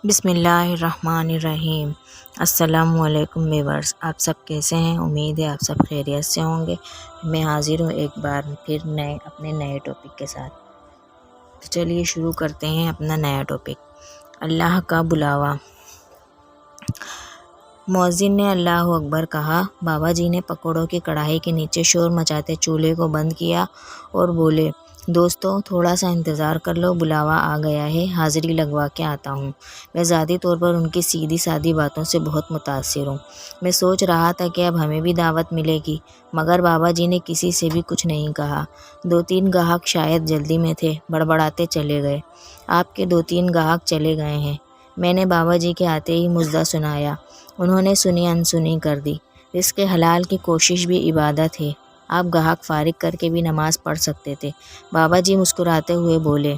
بسم اللہ الرحمن الرحیم۔ السلام علیکم ویورز، آپ سب کیسے ہیں؟ امید ہے آپ سب خیریت سے ہوں گے۔ میں حاضر ہوں ایک بار پھر اپنے نئے ٹاپک کے ساتھ۔ تو چلیے شروع کرتے ہیں اپنا نیا ٹاپک، اللہ کا بلاوا۔ مؤذن نے اللہ اکبر کہا۔ بابا جی نے پکوڑوں کی کڑاہی کے نیچے شور مچاتے چولہے کو بند کیا اور بولے، دوستو تھوڑا سا انتظار کر لو، بلاوا آ گیا ہے، حاضری لگوا کے آتا ہوں۔ میں ذاتی طور پر ان کی سیدھی سادی باتوں سے بہت متاثر ہوں۔ میں سوچ رہا تھا کہ اب ہمیں بھی دعوت ملے گی، مگر بابا جی نے کسی سے بھی کچھ نہیں کہا۔ 2-3 گاہک شاید جلدی میں تھے، بڑبڑاتے چلے گئے۔ آپ کے 2-3 گاہک چلے گئے ہیں۔ میں نے بابا جی کے آتے ہی مژدہ سنایا۔ انہوں نے سنی انسنی کر دی۔ رزق حلال کی کوشش بھی عبادت ہے، آپ گاہک فارغ کر کے بھی نماز پڑھ سکتے تھے۔ بابا جی مسکراتے ہوئے بولے،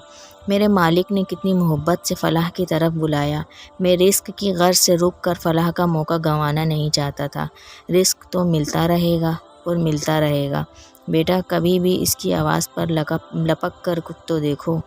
میرے مالک نے کتنی محبت سے فلاح کی طرف بلایا۔ میں رزق کی غرض سے رک کر فلاح کا موقع گنوانا نہیں چاہتا تھا۔ رزق تو ملتا رہے گا اور ملتا رہے گا بیٹا، کبھی بھی اس کی آواز پر لپک کر تو دیکھو۔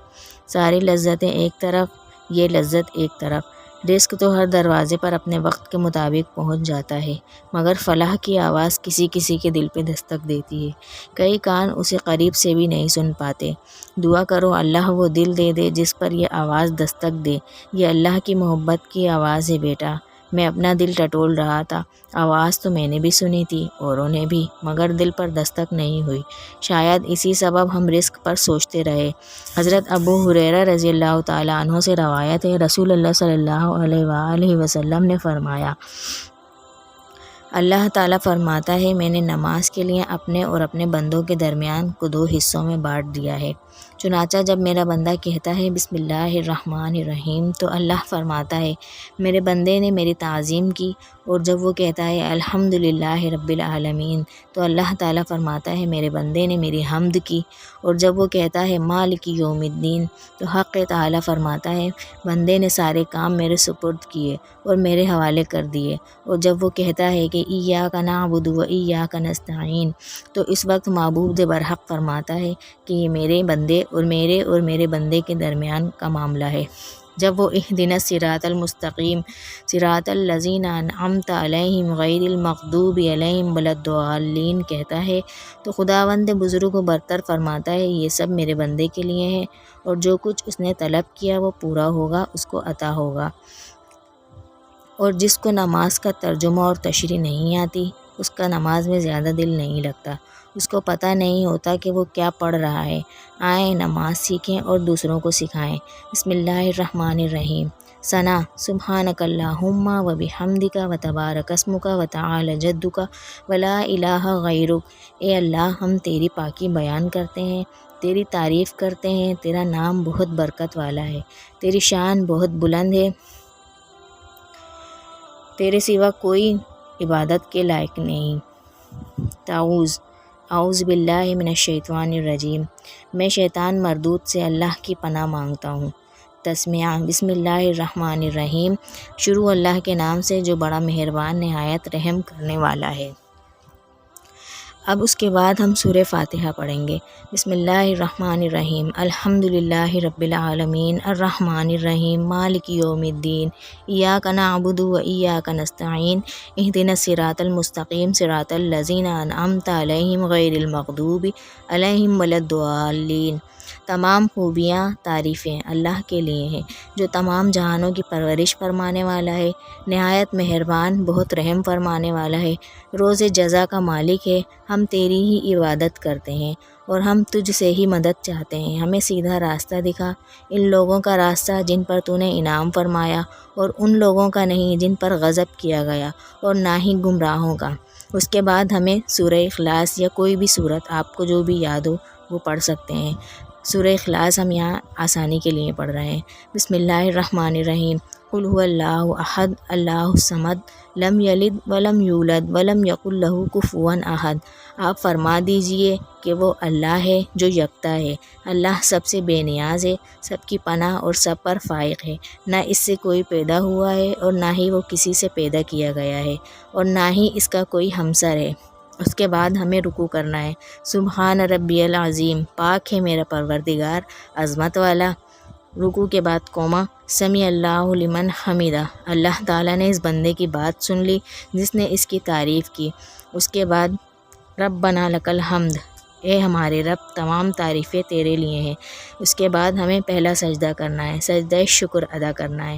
ساری لذتیں ایک طرف، یہ لذت ایک طرف۔ رزق تو ہر دروازے پر اپنے وقت کے مطابق پہنچ جاتا ہے، مگر فلاح کی آواز کسی کسی کے دل پہ دستک دیتی ہے۔ کئی کان اسے قریب سے بھی نہیں سن پاتے۔ دعا کرو اللہ وہ دل دے دے جس پر یہ آواز دستک دے۔ یہ اللہ کی محبت کی آواز ہے بیٹا۔ میں اپنا دل ٹٹول رہا تھا، آواز تو میں نے بھی سنی تھی، اوروں نے بھی، مگر دل پر دستک نہیں ہوئی۔ شاید اسی سبب ہم رزق پر سوچتے رہے۔ حضرت ابو ہریرہ رضی اللہ تعالیٰ عنہ سے روایت ہے، رسول اللہ صلی اللہ علیہ وآلہ وسلم نے فرمایا، اللہ تعالیٰ فرماتا ہے، میں نے نماز کے لیے اپنے اور اپنے بندوں کے درمیان کو 2 حصوں میں بانٹ دیا ہے۔ چنانچہ جب میرا بندہ کہتا ہے بسم اللہ الرحمن الرحیم تو اللہ فرماتا ہے میرے بندے نے میری تعظیم کی، اور جب وہ کہتا ہے الحمدللہ رب العالمین تو اللہ تعالیٰ فرماتا ہے میرے بندے نے میری حمد کی، اور جب وہ کہتا ہے مالک یوم الدین تو حق تعالیٰ فرماتا ہے بندے نے سارے کام میرے سپرد کیے اور میرے حوالے کر دیے، اور جب وہ کہتا ہے کہ ایاک نعبد و ایاک نستعین تو اس وقت معبود برحق فرماتا ہے کہ یہ میرے بندے اور میرے بندے کے درمیان کا معاملہ ہے۔ جب وہ اہدنا الصراط المستقیم صراط الذین انعمت علیہم غیر المغضوب علیہم ولا الضالین کہتا ہے تو خداوند بزرگ و برتر فرماتا ہے یہ سب میرے بندے کے لیے ہے، اور جو کچھ اس نے طلب کیا وہ پورا ہوگا، اس کو عطا ہوگا۔ اور جس کو نماز کا ترجمہ اور تشریح نہیں آتی، اس کا نماز میں زیادہ دل نہیں لگتا، اس کو پتہ نہیں ہوتا کہ وہ کیا پڑھ رہا ہے۔ آئیں نماز سیکھیں اور دوسروں کو سکھائیں۔ بسم اللہ الرحمن الرحیم۔ ثنا، سبحانک اللہم و بحمدک و تبارک اسمک و تعالی جدک و لا الہ غیرک۔ اے اللہ، ہم تیری پاکی بیان کرتے ہیں، تیری تعریف کرتے ہیں، تیرا نام بہت برکت والا ہے، تیری شان بہت بلند ہے، تیرے سوا کوئی عبادت کے لائق نہیں۔ اعوذ باللہ من الشیطان الرجیم۔ میں شیطان مردود سے اللہ کی پناہ مانگتا ہوں۔ تسمیہ، بسم اللہ الرحمن الرحیم۔ شروع اللہ کے نام سے جو بڑا مہربان نہایت رحم کرنے والا ہے۔ اب اس کے بعد ہم سورہ فاتحہ پڑھیں گے۔ بسم اللہ الرحمن الرحیم۔ الحمدللہ رب العالمین الرحمن الرحیم مالک یوم الدین ایاک نعبد و ایاک نستعین اہدنا الصراط المستقیم صراط الذین انعمت علیہم غیر المغضوب علیہم ولا الضالین۔ تمام خوبیاں، تعریفیں اللہ کے لیے ہیں جو تمام جہانوں کی پرورش فرمانے والا ہے، نہایت مہربان، بہت رحم فرمانے والا ہے، روز جزا کا مالک ہے۔ ہم تیری ہی عبادت کرتے ہیں اور ہم تجھ سے ہی مدد چاہتے ہیں۔ ہمیں سیدھا راستہ دکھا، ان لوگوں کا راستہ جن پر تو نے انعام فرمایا، اور ان لوگوں کا نہیں جن پر غضب کیا گیا، اور نہ ہی گمراہوں کا۔ اس کے بعد ہمیں سورہ اخلاص یا کوئی بھی سورت آپ کو جو بھی یاد ہو وہ پڑھ سکتے ہیں۔ سورہ اخلاص ہم یہاں آسانی کے لیے پڑھ رہے ہیں۔ بسم اللہ الرحمن الرحیم۔ قل هو اللہ احد اللہ الصمد لم یلد ولم یولد ولم یکن لہ کفوا احد۔ آپ فرما دیجئے کہ وہ اللہ ہے جو یکتا ہے، اللہ سب سے بے نیاز ہے، سب کی پناہ اور سب پر فائق ہے، نہ اس سے کوئی پیدا ہوا ہے اور نہ ہی وہ کسی سے پیدا کیا گیا ہے، اور نہ ہی اس کا کوئی ہمسر ہے۔ اس کے بعد ہمیں رکوع کرنا ہے۔ سبحان ربی العظیم، پاک ہے میرا پروردگار عظمت والا، رکوع کے بعد قوما، سمیع اللہ لمن حمیدہ، اللہ تعالیٰ نے اس بندے کی بات سن لی جس نے اس کی تعریف کی۔ اس کے بعد ربنا لک الحمد، اے ہمارے رب تمام تعریفیں تیرے لیے ہیں۔ اس کے بعد ہمیں پہلا سجدہ کرنا ہے، سجدہ شکر ادا کرنا ہے۔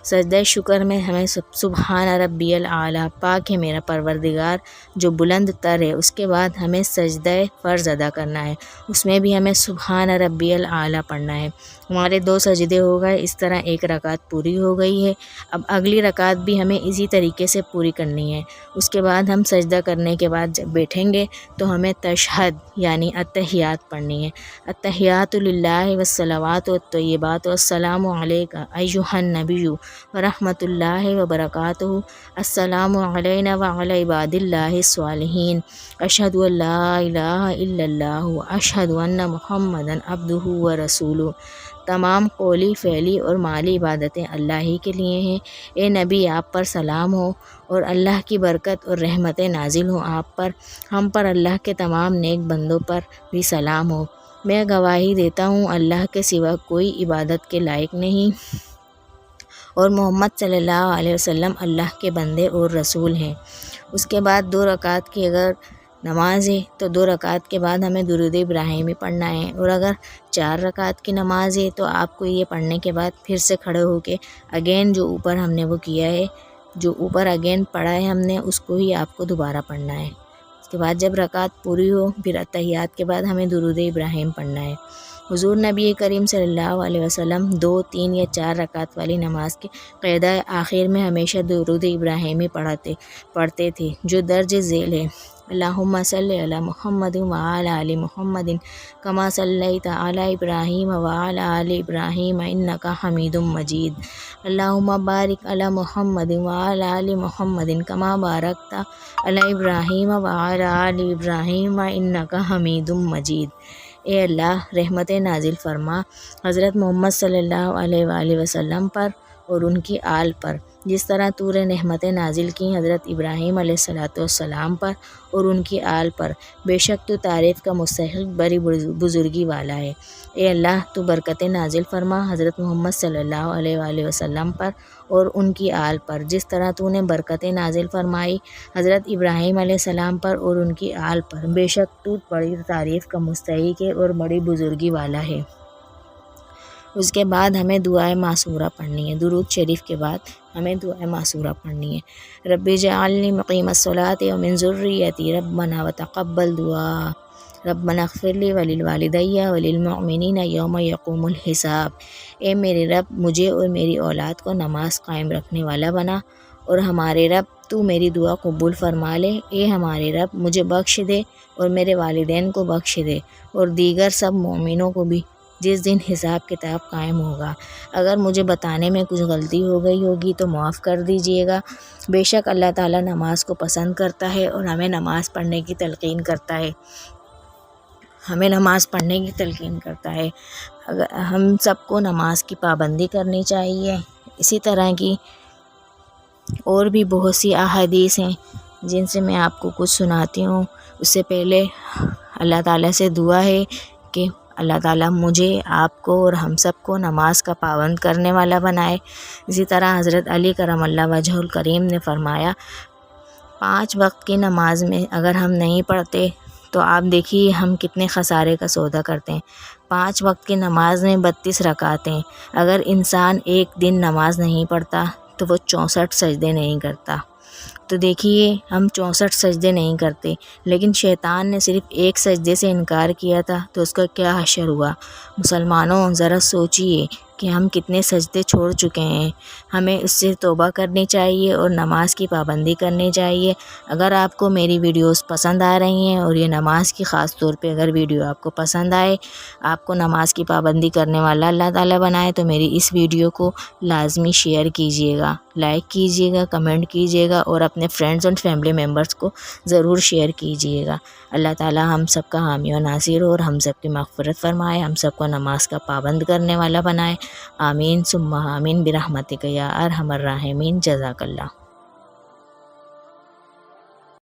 سجدہ شکر میں ہمیں سبحان ربی الاعلیٰ، پاک ہے میرا پروردگار جو بلند تر ہے۔ اس کے بعد ہمیں سجدہ فرض ادا کرنا ہے، اس میں بھی ہمیں سبحان ربی الاعلیٰ پڑھنا ہے۔ ہمارے 2 سجدے ہو گئے، اس طرح 1 رکعت پوری ہو گئی ہے۔ اب اگلی رکعت بھی ہمیں اسی طریقے سے پوری کرنی ہے۔ اس کے بعد ہم سجدہ کرنے کے بعد جب بیٹھیں گے تو ہمیں تشہد یعنی التحیات پڑھنی ہے۔ التحیات للہ والصلوات والطیبات والسلام علیک ایھا النبی ورحمۃ اللہ وبرکاتہ، السلام علینا وعلی عباد اللہ الصالحین، اشہد ان لا الہ الا اللہ اشہد ان محمدا عبدہ ورسولہ۔ تمام قولی، فعلی اور مالی عبادتیں اللہ ہی کے لیے ہیں۔ اے نبی آپ پر سلام ہو اور اللہ کی برکت اور رحمتیں نازل ہوں آپ پر، ہم پر اللہ کے تمام نیک بندوں پر بھی سلام ہو۔ میں گواہی دیتا ہوں اللہ کے سوا کوئی عبادت کے لائق نہیں اور محمد صلی اللہ علیہ وسلم اللہ کے بندے اور رسول ہیں۔ اس کے بعد 2 رکعت کی اگر نماز ہے تو 2 رکعت کے بعد ہمیں درود ابراہیمی پڑھنا ہے، اور اگر 4 رکعت کی نماز ہے تو آپ کو یہ پڑھنے کے بعد پھر سے کھڑے ہو کے اگین جو اوپر ہم نے وہ کیا ہے، جو اوپر اگین پڑھا ہے ہم نے، اس کو ہی آپ کو دوبارہ پڑھنا ہے۔ اس کے بعد جب رکعت پوری ہو پھر التحیات کے بعد ہمیں درود ابراہیم پڑھنا ہے۔ حضور نبی کریم صلی اللہ علیہ وسلم 2، 3 یا 4 رکعت والی نماز کے قیدہ آخر میں ہمیشہ درود ابراہیمی پڑھتے تھے، جو درج ذیل ہے: اللہم صلی علی محمد وعلی آل محمد کما صلیت علی ابراہیم وعلی آل ابراہیم انک حمید مجید، اللہم بارک علی محمد وعلی آل محمد کما بارکت علی ابراہیم وعلی آل ابراہیم انک حمید مجید۔ اے اللہ رحمت نازل فرما حضرت محمد صلی اللہ علیہ وآلہ وسلم پر اور ان کی آل پر، جس طرح تو نے رحمتیں نازل کی حضرت ابراہیم علیہ السلام پر اور ان کی آل پر، بے شک تو تعریف کا مستحق بڑی بزرگی والا ہے۔ اے اللہ تو برکتیں نازل فرما حضرت محمد صلی اللہ علیہ وآلہ وسلم پر اور ان کی آل پر، جس طرح تو نے برکتیں نازل فرمائی حضرت ابراہیم علیہ السلام پر اور ان کی آل پر، بے شک تو بڑی تعریف کا مستحق ہے اور بڑی بزرگی والا ہے۔ اس کے بعد ہمیں دعائے معصورہ پڑھنی ہے۔ درود شریف کے بعد ہمیں دعائے معصورہ پڑھنی ہے۔ رب اجعلنی مقیم الصلاۃ ومن ذریتی ربنا وتقبل دعاء، ربنا اغفر لی ولوالدی وللمؤمنین یوم یقوم الحساب۔ اے میرے رب مجھے اور میری اولاد کو نماز قائم رکھنے والا بنا، اور ہمارے رب تو میری دعا قبول فرما لے۔ اے ہمارے رب مجھے بخش دے اور میرے والدین کو بخش دے اور دیگر سب مومنوں کو بھی، جس دن حساب کتاب قائم ہوگا۔ اگر مجھے بتانے میں کچھ غلطی ہو گئی ہوگی تو معاف کر دیجیے گا۔ بے شک اللہ تعالیٰ نماز کو پسند کرتا ہے اور ہمیں نماز پڑھنے کی تلقین کرتا ہے، ہم سب کو نماز کی پابندی کرنی چاہیے۔ اسی طرح کی اور بھی بہت سی احادیث ہیں جن سے میں آپ کو کچھ سناتی ہوں۔ اس سے پہلے اللہ تعالیٰ سے دعا ہے کہ اللہ تعالیٰ مجھے، آپ کو اور ہم سب کو نماز کا پابند کرنے والا بنائے۔ اسی طرح حضرت علی کرم اللہ وجہ الکریم نے فرمایا 5 وقت کی نماز میں اگر ہم نہیں پڑھتے تو آپ دیکھیے ہم کتنے خسارے کا سودا کرتے ہیں۔ 5 وقت کی نماز میں 32 رکعتیں، اگر انسان ایک دن نماز نہیں پڑھتا تو وہ 64 سجدے نہیں کرتا۔ تو دیکھیے ہم 64 سجدے نہیں کرتے، لیکن شیطان نے صرف ایک سجدے سے انکار کیا تھا تو اس کا کیا حشر ہوا۔ مسلمانوں ذرا سوچئے کہ ہم کتنے سجدے چھوڑ چکے ہیں۔ ہمیں اس سے توبہ کرنی چاہیے اور نماز کی پابندی کرنی چاہیے۔ اگر آپ کو میری ویڈیوز پسند آ رہی ہیں اور یہ نماز کی خاص طور پہ اگر ویڈیو آپ کو پسند آئے، آپ کو نماز کی پابندی کرنے والا اللہ تعالیٰ بنائے، تو میری اس ویڈیو کو لازمی شیئر کیجیے گا، لائک کیجیے گا، کمنٹ کیجیے گا اور اپنے فرینڈز اور فیملی ممبرس کو ضرور شیئر کیجیے گا۔ اللہ تعالیٰ ہم سب کا حامی و ناصر ہو اور ہم سب کی مغفرت فرمائے، ہم سب کو نماز کا پابند کرنے والا بنائے۔ آمین ثم آمین برحمتک یا ارحم الراحمین۔ جزاک اللہ۔